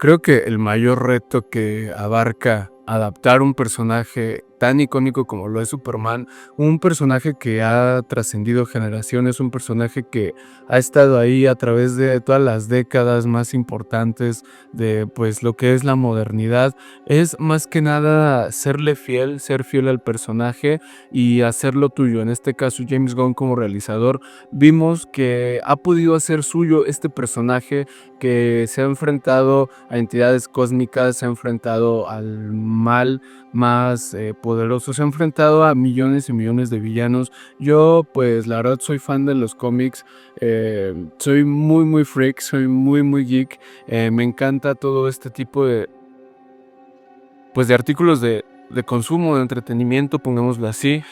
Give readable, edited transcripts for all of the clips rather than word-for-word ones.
Creo que el mayor reto que abarca adaptar un personaje tan icónico como lo es Superman, un personaje que ha trascendido generaciones, un personaje que ha estado ahí a través de todas las décadas más importantes de pues lo que es la modernidad, es más que nada ser fiel al personaje y hacerlo tuyo. En este caso, James Gunn como realizador, vimos que ha podido hacer suyo este personaje que se ha enfrentado a entidades cósmicas, se ha enfrentado al mal más poderoso, se ha enfrentado a millones y millones de villanos. Yo, pues, la verdad soy fan de los cómics, soy muy freak, soy muy geek, me encanta todo este tipo de, pues, de artículos de consumo, de entretenimiento, pongámoslo así.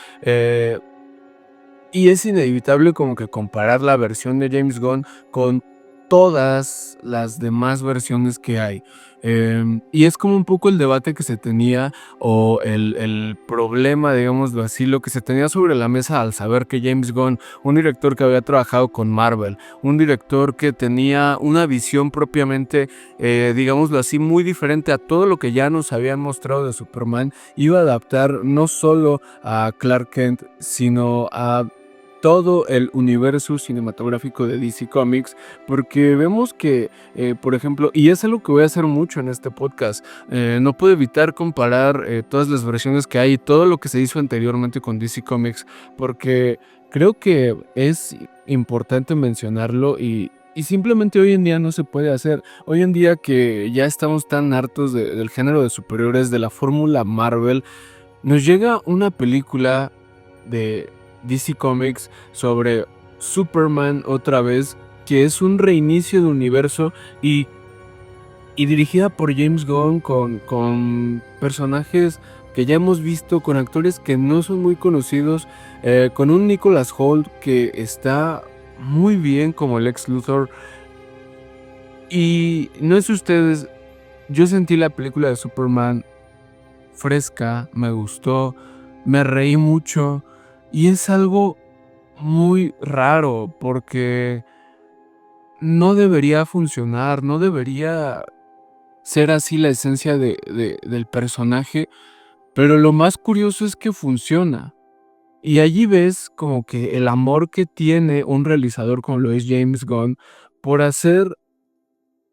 Y es inevitable como que comparar la versión de James Gunn con todas las demás versiones que hay. Y es como un poco el debate que se tenía o el problema, digámoslo así, lo que se tenía sobre la mesa al saber que James Gunn, un director que había trabajado con Marvel, un director que tenía una visión propiamente, digámoslo así, muy diferente a todo lo que ya nos habían mostrado de Superman, iba a adaptar no solo a Clark Kent, sino a todo el universo cinematográfico de DC Comics, porque vemos que, por ejemplo, y es algo que voy a hacer mucho en este podcast, no puedo evitar comparar todas las versiones que hay y todo lo que se hizo anteriormente con DC Comics, porque creo que es importante mencionarlo y simplemente hoy en día no se puede hacer. Hoy en día que ya estamos tan hartos del género de superhéroes, de la fórmula Marvel, nos llega una película de DC Comics sobre Superman otra vez, que es un reinicio de universo y, y dirigida por James Gunn con personajes que ya hemos visto, con actores que no son muy conocidos, con un Nicholas Hoult que está muy bien como el Lex Luthor. Y no sé ustedes, yo sentí la película de Superman fresca, me gustó, me reí mucho y es algo muy raro porque no debería funcionar, no debería ser así la esencia del personaje, pero lo más curioso es que funciona. Y allí ves como que el amor que tiene un realizador como lo es James Gunn por hacer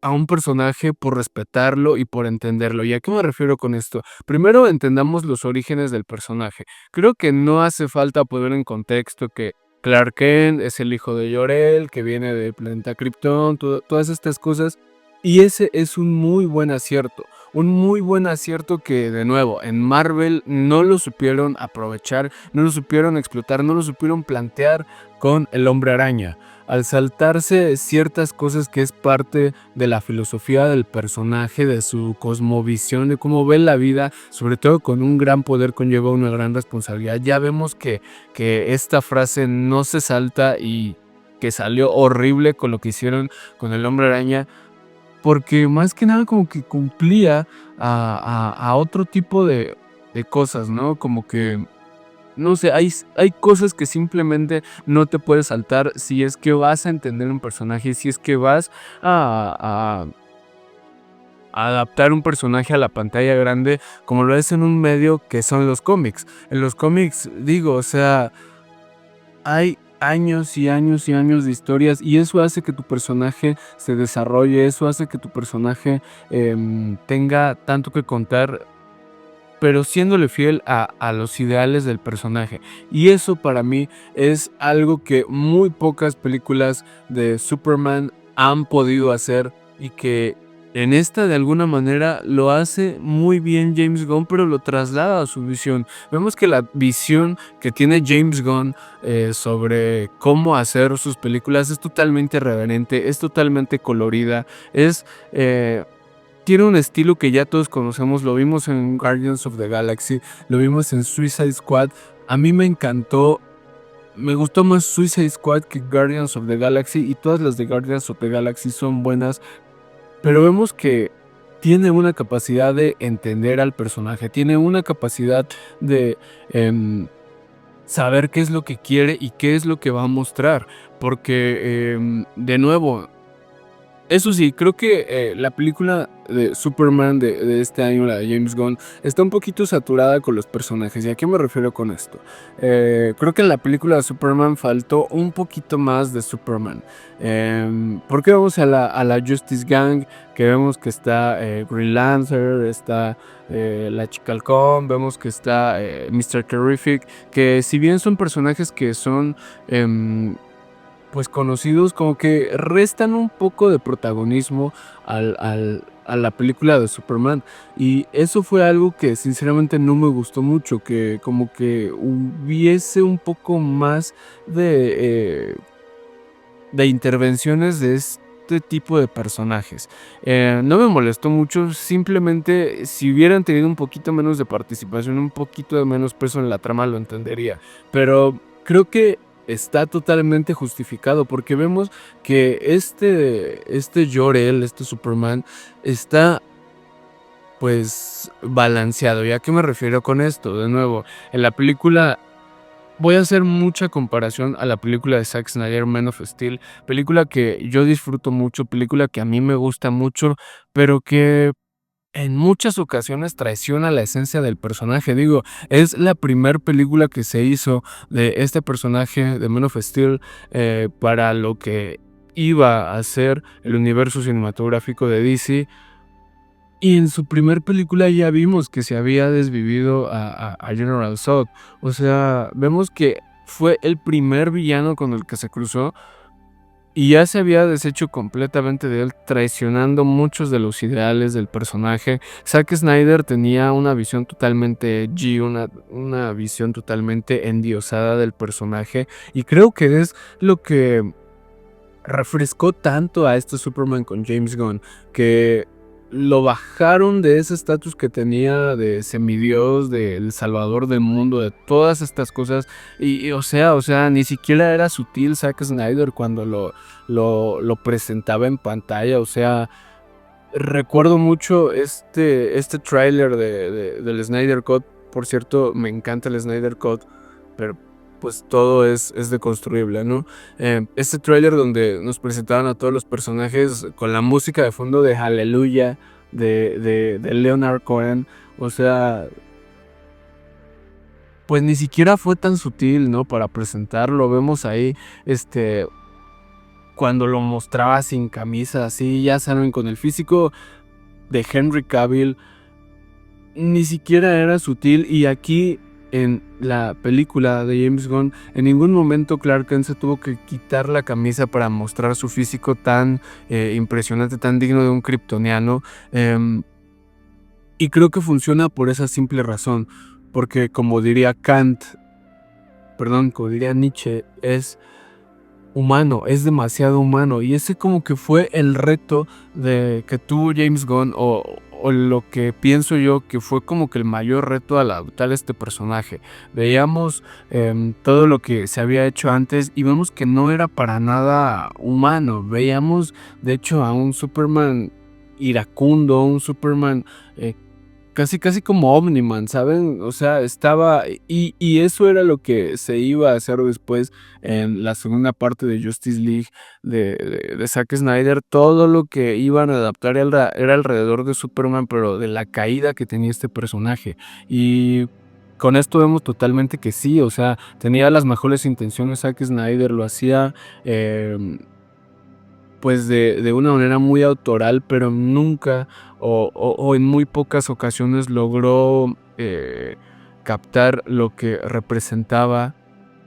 a un personaje, por respetarlo y por entenderlo. ¿Y a qué me refiero con esto? Primero entendamos los orígenes del personaje. Creo que no hace falta poner en contexto que Clark Kent es el hijo de Jor-El, que viene del planeta Krypton, todas estas cosas. Y ese es un muy buen acierto. Un muy buen acierto que, de nuevo, en Marvel no lo supieron aprovechar, no lo supieron explotar, no lo supieron plantear con el Hombre Araña. Al saltarse ciertas cosas que es parte de la filosofía del personaje, de su cosmovisión, de cómo ve la vida, sobre todo con un gran poder conlleva una gran responsabilidad. Ya vemos que esta frase no se salta y que salió horrible con lo que hicieron con el Hombre Araña, porque más que nada como que cumplía a otro tipo de cosas, ¿no? Como que no sé, hay cosas que simplemente no te puedes saltar si es que vas a entender un personaje, si es que vas a, a adaptar un personaje a la pantalla grande, como lo es en un medio que son los cómics. En los cómics, digo, o sea, hay años y años y años de historias y eso hace que tu personaje se desarrolle, eso hace que tu personaje tenga tanto que contar, pero siéndole fiel a los ideales del personaje. Y eso para mí es algo que muy pocas películas de Superman han podido hacer y que en esta de alguna manera lo hace muy bien James Gunn, pero lo traslada a su visión. Vemos que la visión que tiene James Gunn sobre cómo hacer sus películas es totalmente reverente, es totalmente colorida, es... tiene un estilo que ya todos conocemos, lo vimos en Guardians of the Galaxy, lo vimos en Suicide Squad. A mí me encantó, me gustó más Suicide Squad que Guardians of the Galaxy y todas las de Guardians of the Galaxy son buenas, pero vemos que tiene una capacidad de entender al personaje, tiene una capacidad de saber qué es lo que quiere y qué es lo que va a mostrar, porque de nuevo, Eso sí, creo que la película de Superman de este año, la de James Gunn, está un poquito saturada con los personajes. ¿Y a qué me refiero con esto? Creo que en la película de Superman faltó un poquito más de Superman. Porque vemos a la Justice Gang, que vemos que está Green Lantern, está la Chica Halcón, vemos que está Mr. Terrific, que si bien son personajes que son... pues conocidos, como que restan un poco de protagonismo a la película de Superman. Y eso fue algo que sinceramente no me gustó mucho, que como que hubiese un poco más de intervenciones de este tipo de personajes. No me molestó mucho, simplemente si hubieran tenido un poquito menos de participación, un poquito de menos peso en la trama, lo entendería. Pero creo que está totalmente justificado porque vemos que este Jor-El, este Superman, está pues balanceado. ¿Y a qué me refiero con esto? De nuevo, en la película voy a hacer mucha comparación a la película de Zack Snyder, Man of Steel, película que yo disfruto mucho, película que a mí me gusta mucho, pero que en muchas ocasiones traiciona la esencia del personaje. Digo, es la primer película que se hizo de este personaje de Man of Steel para lo que iba a ser el universo cinematográfico de DC. Y en su primer película ya vimos que se había desvivido a General Zod. O sea, vemos que fue el primer villano con el que se cruzó y ya se había deshecho completamente de él, traicionando muchos de los ideales del personaje. Zack Snyder tenía una visión totalmente G, una visión totalmente endiosada del personaje. Y creo que es lo que refrescó tanto a este Superman con James Gunn, que lo bajaron de ese estatus que tenía de semidios, del salvador del mundo, de todas estas cosas. O sea, ni siquiera era sutil Zack Snyder cuando lo presentaba en pantalla. O sea, recuerdo mucho este tráiler del Snyder Cut. Por cierto, me encanta el Snyder Cut, pero pues todo es deconstruible, ¿no? Este tráiler donde nos presentaban a todos los personajes con la música de fondo de Hallelujah de Leonard Cohen. O sea, pues ni siquiera fue tan sutil, ¿no? Para presentarlo. Vemos ahí, cuando lo mostraba sin camisa, así, ya saben, con el físico de Henry Cavill, ni siquiera era sutil. Y aquí en la película de James Gunn, en ningún momento Clark Kent se tuvo que quitar la camisa para mostrar su físico tan impresionante, tan digno de un kryptoniano. Y creo que funciona por esa simple razón, porque como diría como diría Nietzsche, es humano, es demasiado humano. Y ese como que fue el reto de que tuvo James Gunn, o lo que pienso yo que fue como que el mayor reto al adaptar este personaje. Veíamos todo lo que se había hecho antes y vemos que no era para nada humano. Veíamos de hecho a un Superman iracundo, un Superman casi como Omniman, ¿saben? O sea, estaba... Y eso era lo que se iba a hacer después en la segunda parte de Justice League de Zack Snyder. Todo lo que iban a adaptar era alrededor de Superman, pero de la caída que tenía este personaje. Y con esto vemos totalmente que sí, o sea, tenía las mejores intenciones Zack Snyder, lo hacía... pues de una manera muy autoral, pero nunca o en muy pocas ocasiones logró captar lo que representaba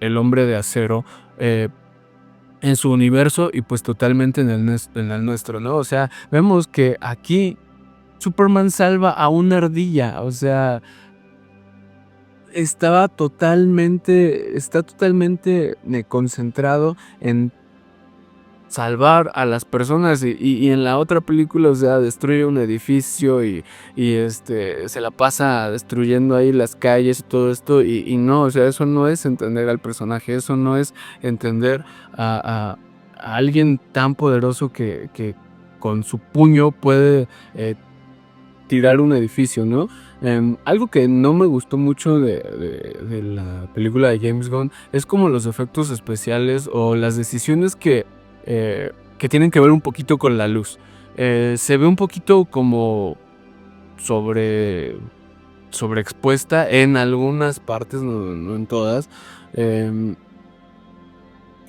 el Hombre de Acero en su universo y pues totalmente en el nuestro, ¿no? O sea, vemos que aquí Superman salva a una ardilla. O sea, está totalmente concentrado en salvar a las personas y en la otra película, o sea, destruye un edificio y se la pasa destruyendo ahí las calles y todo esto y no, o sea, eso no es entender al personaje, eso no es entender a alguien tan poderoso que con su puño puede tirar un edificio, ¿no? Algo que no me gustó mucho de la película de James Gunn es como los efectos especiales o las decisiones que que tienen que ver un poquito con la luz. Se ve un poquito como sobreexpuesta en algunas partes, no en todas.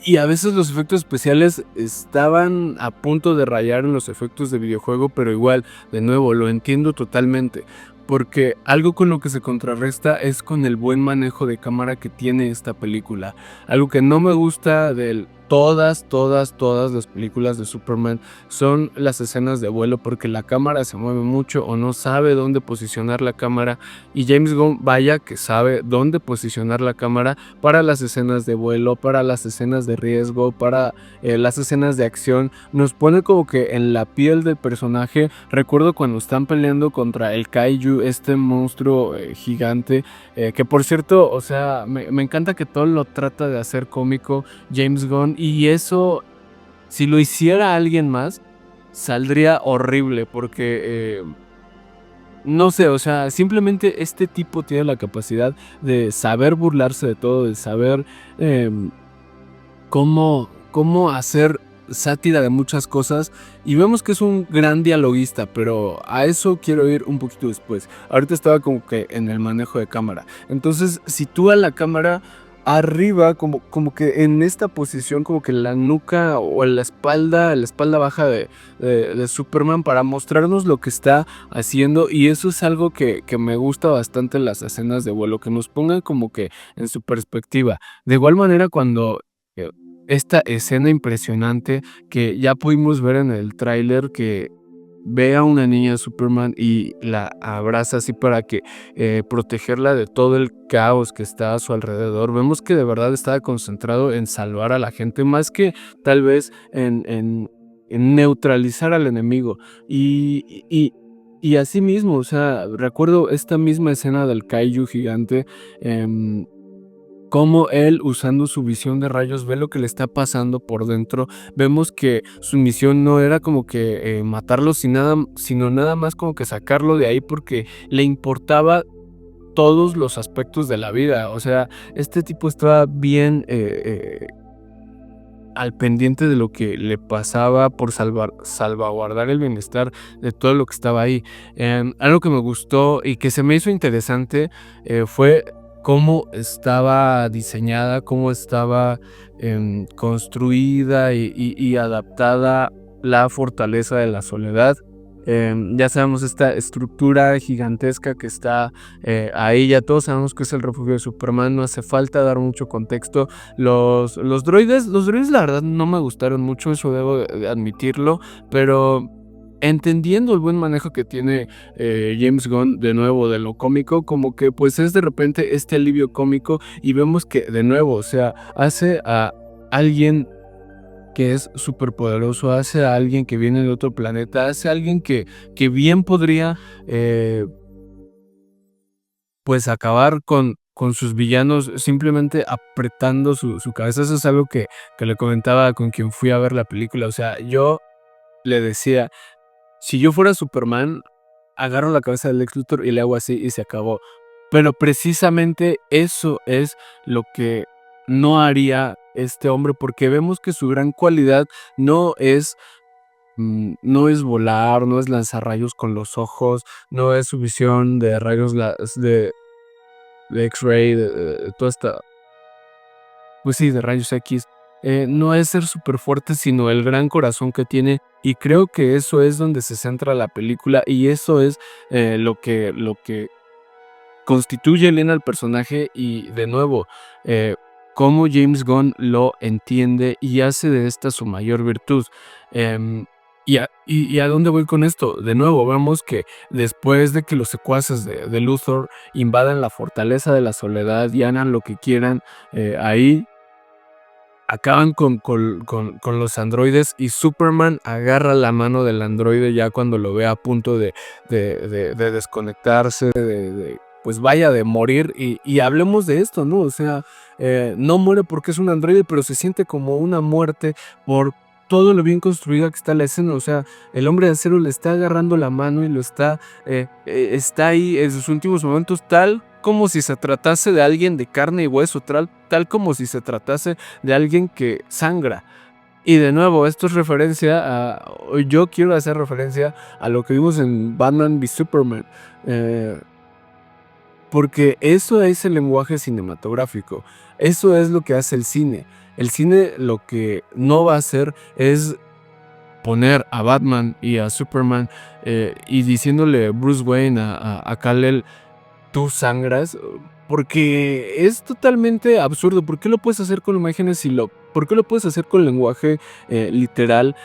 Y a veces los efectos especiales estaban a punto de rayar en los efectos de videojuego, pero igual, de nuevo, lo entiendo totalmente. Porque algo con lo que se contrarresta es con el buen manejo de cámara que tiene esta película. Algo que no me gusta de todas las películas de Superman son las escenas de vuelo, porque la cámara se mueve mucho o no sabe dónde posicionar la cámara. Y James Gunn, vaya que sabe dónde posicionar la cámara para las escenas de vuelo, para las escenas de riesgo, para las escenas de acción. Nos pone como que en la piel del personaje. Recuerdo cuando están peleando contra el Kaiju, este monstruo gigante, que por cierto, o sea, me encanta que todo lo trata de hacer cómico James Gunn, y eso, si lo hiciera alguien más, saldría horrible, porque no sé, o sea, simplemente este tipo tiene la capacidad de saber burlarse de todo, de saber cómo hacer sátira de muchas cosas, y vemos que es un gran dialoguista, pero a eso quiero ir un poquito después. Ahorita estaba como que en el manejo de cámara. Entonces sitúa la cámara arriba, como que en esta posición, como que la nuca o la espalda baja de Superman, para mostrarnos lo que está haciendo, y eso es algo que me gusta bastante en las escenas de vuelo, que nos pongan como que en su perspectiva. De igual manera, cuando esta escena impresionante que ya pudimos ver en el tráiler, que ve a una niña Superman y la abraza así para que protegerla de todo el caos que está a su alrededor. Vemos que de verdad estaba concentrado en salvar a la gente, más que tal vez en neutralizar al enemigo. Y así mismo, o sea, recuerdo esta misma escena del Kaiju gigante, cómo él, usando su visión de rayos, ve lo que le está pasando por dentro. Vemos que su misión no era como que matarlo, sino nada más como que sacarlo de ahí, porque le importaba todos los aspectos de la vida. O sea, este tipo estaba bien al pendiente de lo que le pasaba, por salvaguardar el bienestar de todo lo que estaba ahí. Algo que me gustó y que se me hizo interesante fue cómo estaba diseñada, cómo estaba construida y adaptada la fortaleza de la soledad. Ya sabemos, esta estructura gigantesca que está ahí, ya todos sabemos que es el refugio de Superman, no hace falta dar mucho contexto. Los droides, la verdad no me gustaron mucho, eso debo de admitirlo, pero entendiendo el buen manejo que tiene James Gunn, de nuevo, de lo cómico, como que pues es de repente este alivio cómico, y vemos que de nuevo, o sea, hace a alguien que es súper poderoso, hace a alguien que viene de otro planeta, hace a alguien que bien podría pues acabar con sus villanos simplemente apretando su cabeza. Eso es algo que le comentaba con quien fui a ver la película. O sea, yo le decía, si yo fuera Superman, agarro la cabeza del Lex Luthor y le hago así y se acabó. Pero precisamente eso es lo que no haría este hombre, porque vemos que su gran cualidad no es volar, no es lanzar rayos con los ojos, no es su visión de rayos de X-ray, de toda esta, pues sí, de rayos X. No es ser súper fuerte, sino el gran corazón que tiene, y creo que eso es donde se centra la película, y eso es lo que constituye bien al personaje. Y de nuevo, cómo James Gunn lo entiende y hace de esta su mayor virtud. ¿Y a dónde voy con esto? De nuevo, vemos que después de que los secuaces de Luthor invadan la fortaleza de la soledad y hagan lo que quieran, ahí acaban con los androides, y Superman agarra la mano del androide ya cuando lo ve a punto de desconectarse, pues vaya, de morir. Y hablemos de esto, ¿no? O sea, no muere porque es un androide, pero se siente como una muerte por todo lo bien construida que está la escena. O sea, el Hombre de Acero le está agarrando la mano y lo está ahí en sus últimos momentos, tal como si se tratase de alguien de carne y hueso, tal como si se tratase de alguien que sangra. Y de nuevo, esto es referencia o yo quiero hacer referencia a lo que vimos en Batman v Superman, porque eso es el lenguaje cinematográfico, eso es lo que hace el cine. El cine lo que no va a hacer es poner a Batman y a Superman, y diciéndole Bruce Wayne a Kal-El: "Tú sangras", porque es totalmente absurdo. ¿Por qué lo puedes hacer con imágenes por qué lo puedes hacer con lenguaje, literal,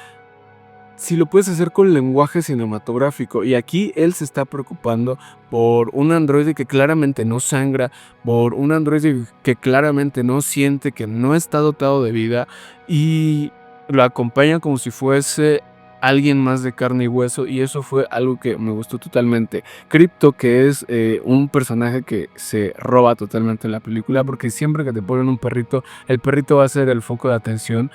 si lo puedes hacer con lenguaje cinematográfico? Y aquí él se está preocupando por un androide que claramente no sangra, por un androide que claramente no siente, que no está dotado de vida, y lo acompaña como si fuese alguien más de carne y hueso, y eso fue algo que me gustó totalmente. Crypto, que es un personaje que se roba totalmente en la película, porque siempre que te ponen un perrito, el perrito va a ser el foco de atención.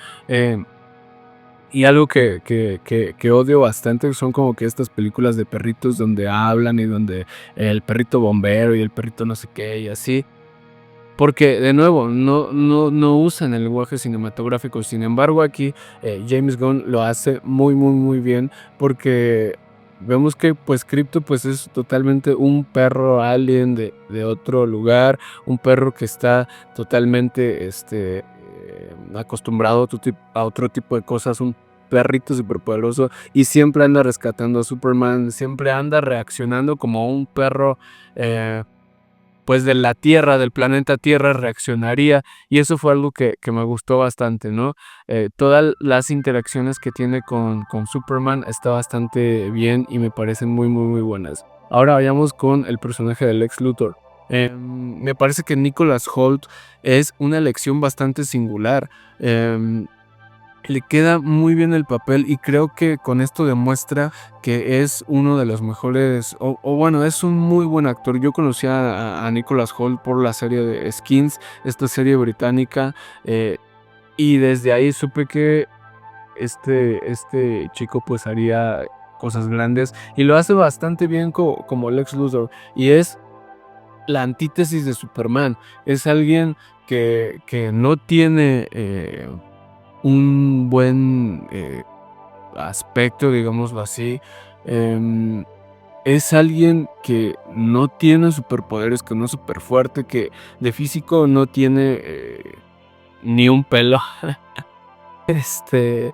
Y algo que odio bastante son como que estas películas de perritos donde hablan y donde el perrito bombero y el perrito no sé qué y así. Porque de nuevo, no usan el lenguaje cinematográfico. Sin embargo, aquí James Gunn lo hace muy, muy, muy bien, porque vemos que pues Crypto pues es totalmente un perro alien de otro lugar, un perro que está totalmente acostumbrado a otro tipo de cosas, un perrito superpoderoso, y siempre anda rescatando a Superman, siempre anda reaccionando como un perro pues de la Tierra, del planeta Tierra reaccionaría, y eso fue algo que me gustó bastante, ¿no? Todas las interacciones que tiene con Superman está bastante bien y me parecen muy, muy, muy buenas. Ahora vayamos con el personaje de Lex Luthor. Me parece que Nicholas Hoult es una elección bastante singular. Le queda muy bien el papel y creo que con esto demuestra que es uno de los mejores, o bueno, es un muy buen actor. Yo conocí a Nicholas Hoult por la serie de Skins, esta serie británica, y desde ahí supe que este chico pues haría cosas grandes y lo hace bastante bien como Lex Luthor, y es la antítesis de Superman. Es alguien que no tiene un buen aspecto, digámoslo así. Em, es alguien que no tiene superpoderes, que no es súper fuerte, que de físico no tiene ni un pelo. este,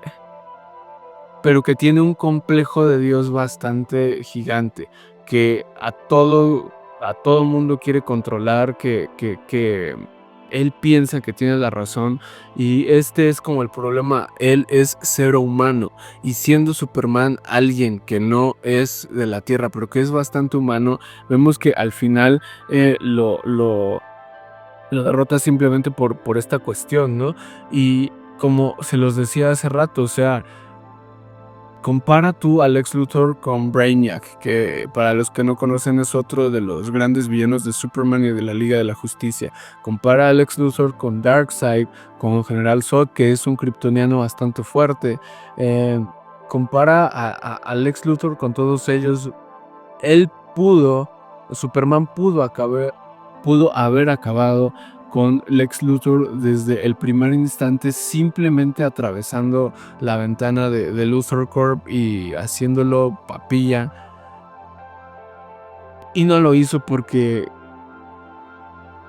pero que tiene un complejo de Dios bastante gigante, que a todo mundo quiere controlar, que él piensa que tiene la razón, y este es como el problema. Él es cero humano, y siendo Superman alguien que no es de la Tierra, pero que es bastante humano, vemos que al final lo derrota simplemente por esta cuestión, ¿no? Y como se los decía hace rato, o sea, compara tú a Lex Luthor con Brainiac, que para los que no conocen es otro de los grandes villanos de Superman y de la Liga de la Justicia. Compara a Lex Luthor con Darkseid, con General Zod, que es un kryptoniano bastante fuerte. Eh, compara a Lex Luthor con todos ellos. Él Superman pudo haber acabado con Lex Luthor desde el primer instante, simplemente atravesando la ventana de Luthor Corp y haciéndolo papilla. Y no lo hizo porque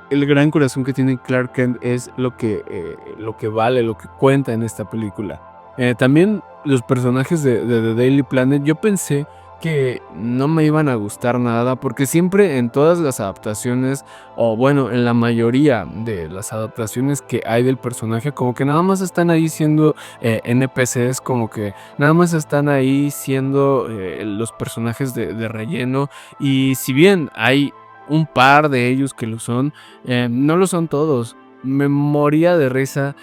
el gran corazón que tiene Clark Kent es lo que vale, lo que cuenta en esta película. También los personajes de The Daily Planet, yo pensé que no me iban a gustar nada, porque siempre en todas las adaptaciones, o bueno, en la mayoría de las adaptaciones que hay del personaje, como que nada más están ahí siendo NPCs, como que nada más están ahí siendo los personajes de relleno, y si bien hay un par de ellos que lo son, no lo son todos. Me moría de risa.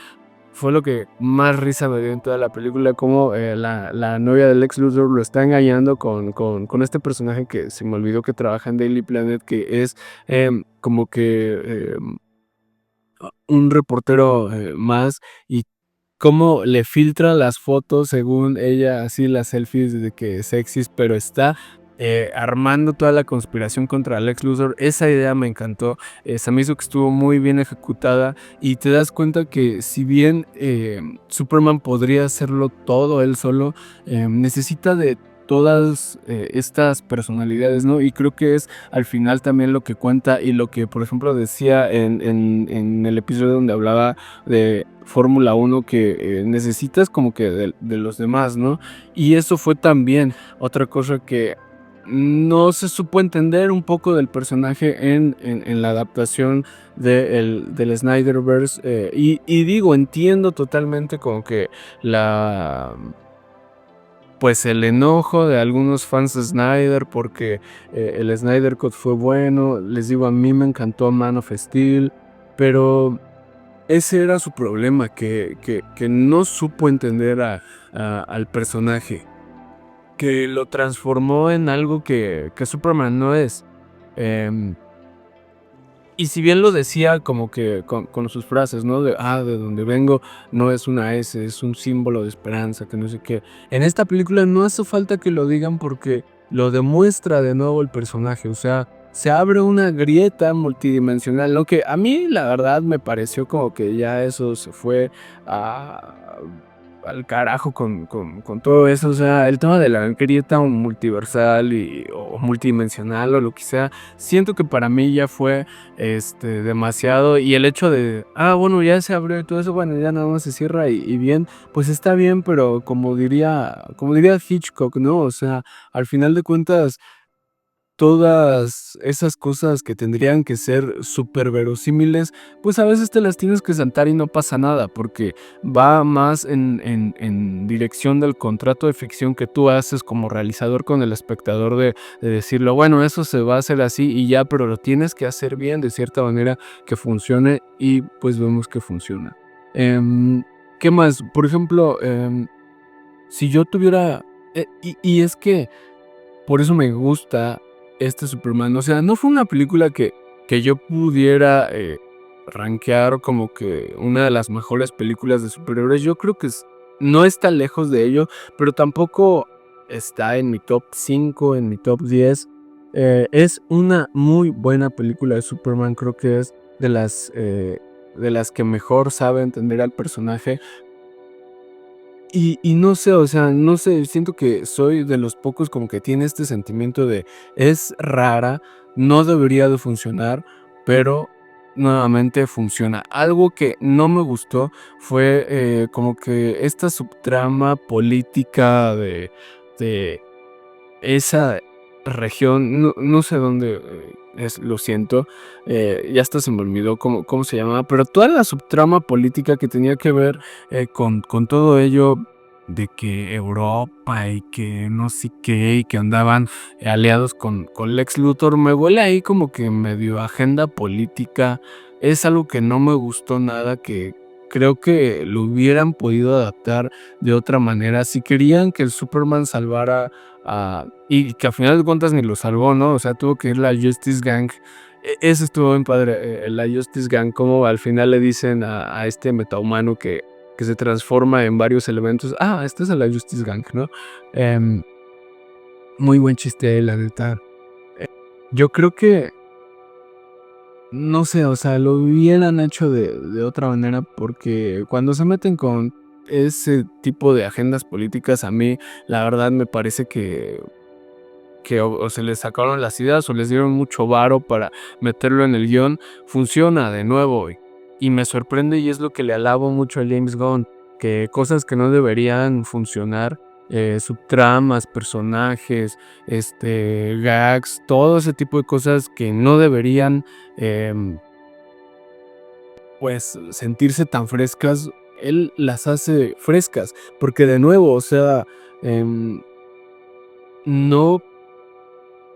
Fue lo que más risa me dio en toda la película, como la novia del Lex Luthor lo está engañando con este personaje que se me olvidó que trabaja en Daily Planet, que es como que un reportero más, y cómo le filtra las fotos según ella, así las selfies de que sexys, pero está armando toda la conspiración contra Lex Luthor. Esa idea me encantó, se me hizo que estuvo muy bien ejecutada y te das cuenta que si bien Superman podría hacerlo todo él solo, necesita de todas estas personalidades, ¿no? Y creo que es al final también lo que cuenta y lo que, por ejemplo, decía en el episodio donde hablaba de Fórmula 1, que necesitas como que de los demás, ¿no? Y eso fue también otra cosa que no se supo entender un poco del personaje en la adaptación del Snyderverse. Y digo, entiendo totalmente como que la pues el enojo de algunos fans de Snyder porque el Snyder Cut fue bueno. Les digo, a mí me encantó Man of Steel, pero ese era su problema, que no supo entender al personaje, que lo transformó en algo que Superman no es. Em, y si bien lo decía como que con sus frases, ¿no? De donde vengo no es una S, es un símbolo de esperanza, que no sé qué. En esta película no hace falta que lo digan porque lo demuestra de nuevo el personaje. O sea, se abre una grieta multidimensional, lo que a mí la verdad me pareció como que ya eso se fue a al carajo con todo eso. O sea, el tema de la grieta multiversal o multidimensional o lo que sea, siento que para mí ya fue demasiado. Y el hecho de, bueno, ya se abrió y todo eso, bueno, ya nada más se cierra y bien, pues está bien, pero como diría Hitchcock, ¿no? O sea, al final de cuentas, todas esas cosas que tendrían que ser súper verosímiles, pues a veces te las tienes que saltar y no pasa nada, porque va más en dirección del contrato de ficción que tú haces como realizador con el espectador de decirlo, bueno, eso se va a hacer así y ya, pero lo tienes que hacer bien de cierta manera que funcione y pues vemos que funciona. Em, ¿Qué más? Por ejemplo, si yo tuviera... y es que por eso me gusta este Superman. O sea, no fue una película que yo pudiera rankear como que una de las mejores películas de superhéroes. Yo creo que no está lejos de ello, pero tampoco está en mi top 5, en mi top 10. Es una muy buena película de Superman. Creo que es de las que mejor sabe entender al personaje. Y no sé, o sea, no sé, siento que soy de los pocos como que tiene este sentimiento de es rara, no debería de funcionar, pero nuevamente funciona. Algo que no me gustó fue como que esta subtrama política de esa región, no sé dónde lo siento, ya hasta se me olvidó cómo se llamaba, pero toda la subtrama política que tenía que ver con todo ello, de que Europa y que no sé qué, y que andaban aliados con Lex Luthor, me huele ahí como que medio agenda política. Es algo que no me gustó nada, que creo que lo hubieran podido adaptar de otra manera. Si querían que el Superman salvara y que a final de cuentas ni lo salvó, ¿no? O sea, tuvo que ir la Justice Gang. Eso estuvo bien padre, la Justice Gang, como al final le dicen a este metahumano que se transforma en varios elementos. Esta es la Justice Gang, ¿no? Em, Muy buen chiste, la neta. Yo creo que, no sé, o sea, lo hubieran hecho de otra manera, porque cuando se meten con ese tipo de agendas políticas, a mí la verdad me parece que o se les sacaron las ideas o les dieron mucho varo para meterlo en el guión. Funciona de nuevo y me sorprende, y es lo que le alabo mucho a James Gunn, que cosas que no deberían funcionar, subtramas, personajes, gags, todo ese tipo de cosas que no deberían em, pues sentirse tan frescas, él las hace frescas, porque de nuevo, o sea, no,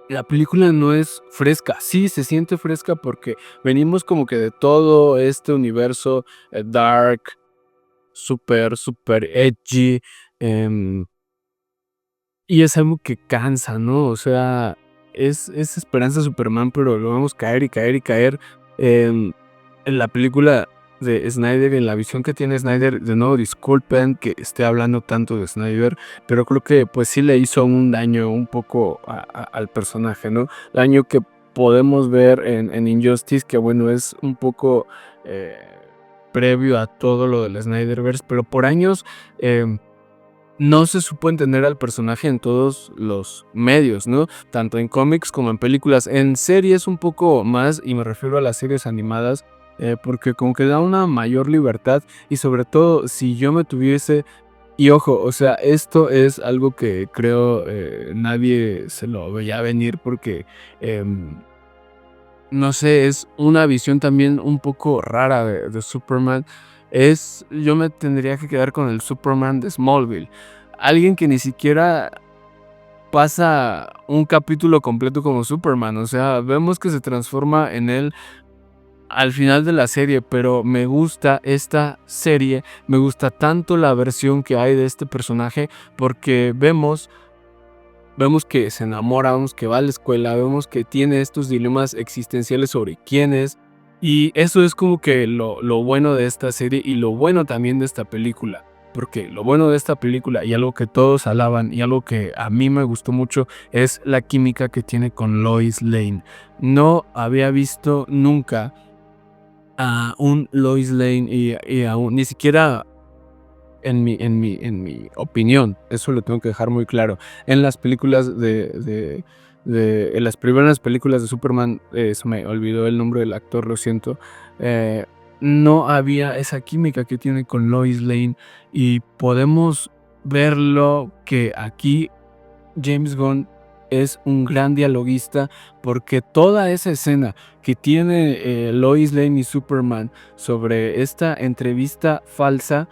la película no es fresca. Sí, se siente fresca porque venimos como que de todo este universo dark, súper, súper edgy, em, y es algo que cansa, ¿no? O sea, es Esperanza Superman, pero lo vemos caer y caer y caer. En la película de Snyder, en la visión que tiene Snyder. De nuevo, disculpen que esté hablando tanto de Snyder, pero creo que pues sí le hizo un daño un poco al personaje, ¿no? Daño que podemos ver en Injustice, que bueno, es un poco previo a todo lo del Snyderverse, pero por años no se supo entender al personaje en todos los medios, ¿no? Tanto en cómics como en películas. En series un poco más, y me refiero a las series animadas, porque como que da una mayor libertad, y sobre todo si yo me tuviese... Y ojo, o sea, esto es algo que creo nadie se lo veía venir, porque no sé, es una visión también un poco rara de Superman. Yo me tendría que quedar con el Superman de Smallville. Alguien que ni siquiera pasa un capítulo completo como Superman. O sea, vemos que se transforma en él al final de la serie, pero me gusta esta serie, me gusta tanto la versión que hay de este personaje, porque vemos que se enamora, vemos que va a la escuela, vemos que tiene estos dilemas existenciales sobre quién es. Y eso es como que lo bueno de esta serie, y lo bueno también de esta película. Porque lo bueno de esta película, y algo que todos alaban, y algo que a mí me gustó mucho, es la química que tiene con Lois Lane. No había visto nunca a un Lois Lane ni siquiera en mi opinión, eso lo tengo que dejar muy claro. En las películas en las primeras películas de Superman, se me olvidó el nombre del actor, lo siento. eh, no había esa química que tiene con Lois Lane, y podemos verlo que aquí James Gunn es un gran dialoguista, porque toda esa escena que tiene Lois Lane y Superman sobre esta entrevista falsa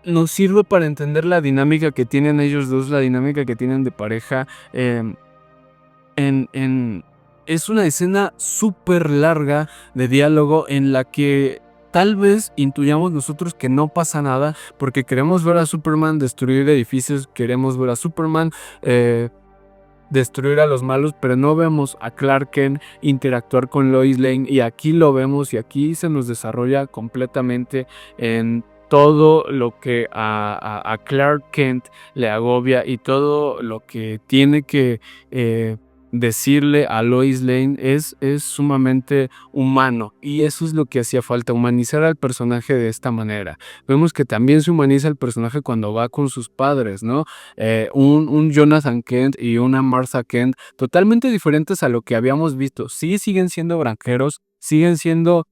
nos sirve para entender la dinámica que tienen ellos dos, la dinámica que tienen de pareja. Es una escena súper larga de diálogo, en la que tal vez intuyamos nosotros que no pasa nada, porque queremos ver a Superman destruir edificios, queremos ver a Superman destruir a los malos, pero no vemos a Clark Kent interactuar con Lois Lane, y aquí lo vemos, y aquí se nos desarrolla completamente en todo lo que a Clark Kent le agobia, y todo lo que tiene que decirle a Lois Lane es sumamente humano, y eso es lo que hacía falta, humanizar al personaje de esta manera. Vemos que también se humaniza el personaje cuando va con sus padres, ¿no? Un Jonathan Kent y una Martha Kent totalmente diferentes a lo que habíamos visto. Sí, siguen siendo granjeros, siguen siendo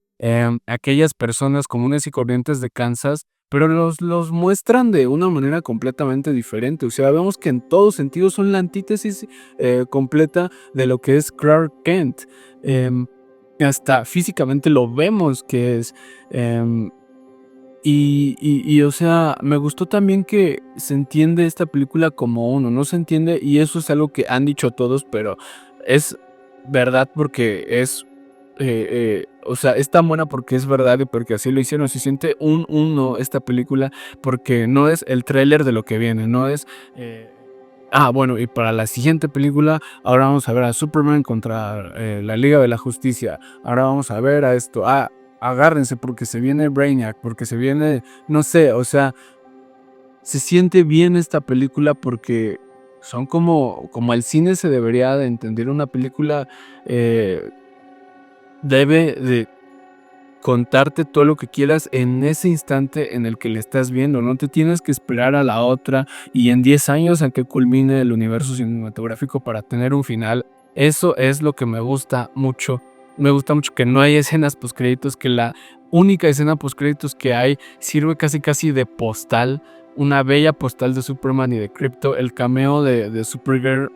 aquellas personas comunes y corrientes de Kansas, pero los muestran de una manera completamente diferente. O sea, vemos que en todo sentido son la antítesis completa de lo que es Clark Kent. Hasta físicamente lo vemos que es... em, o sea, me gustó también que se entiende esta película como uno, no se entiende, y eso es algo que han dicho todos, pero es verdad, porque o sea, es tan buena porque es verdad, y porque así lo hicieron. Se siente un uno esta película, porque no es el tráiler de lo que viene, no es... bueno, y para la siguiente película, ahora vamos a ver a Superman contra la Liga de la Justicia. Ahora vamos a ver a esto. Agárrense, porque se viene Brainiac, porque se viene, no sé, o sea, se siente bien esta película, porque son como el cine se debería de entender. Una película debe de contarte todo lo que quieras en ese instante en el que le estás viendo. No te tienes que esperar a la otra y en 10 años a que culmine el universo cinematográfico para tener un final. Eso es lo que me gusta mucho. Me gusta mucho que no hay escenas postcréditos, que la única escena postcréditos que hay sirve casi casi de postal, una bella postal de Superman y de Krypto, el cameo de Supergirl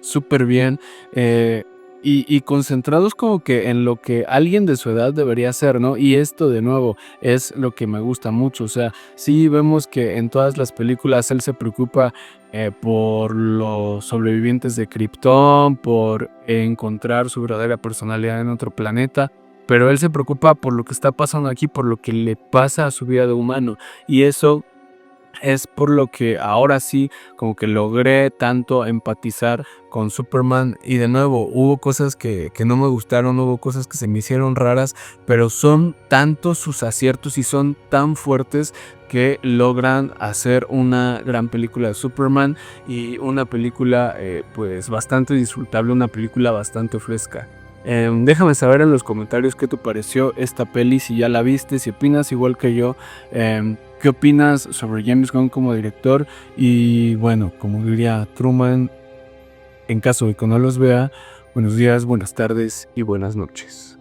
súper bien, y concentrados como que en lo que alguien de su edad debería hacer, ¿no? Y esto de nuevo es lo que me gusta mucho. O sea, sí vemos que en todas las películas él se preocupa por los sobrevivientes de Krypton, por encontrar su verdadera personalidad en otro planeta, pero él se preocupa por lo que está pasando aquí, por lo que le pasa a su vida de humano, y eso Es por lo que ahora sí, como que logré tanto empatizar con Superman. Y de nuevo, hubo cosas que no me gustaron, hubo cosas que se me hicieron raras, pero son tantos sus aciertos y son tan fuertes que logran hacer una gran película de Superman y una película pues bastante disfrutable, una película bastante fresca. Déjame saber en los comentarios qué te pareció esta peli, si ya la viste, si opinas igual que yo, qué opinas sobre James Gunn como director. Y bueno, como diría Truman, en caso de que no los vea, buenos días, buenas tardes y buenas noches.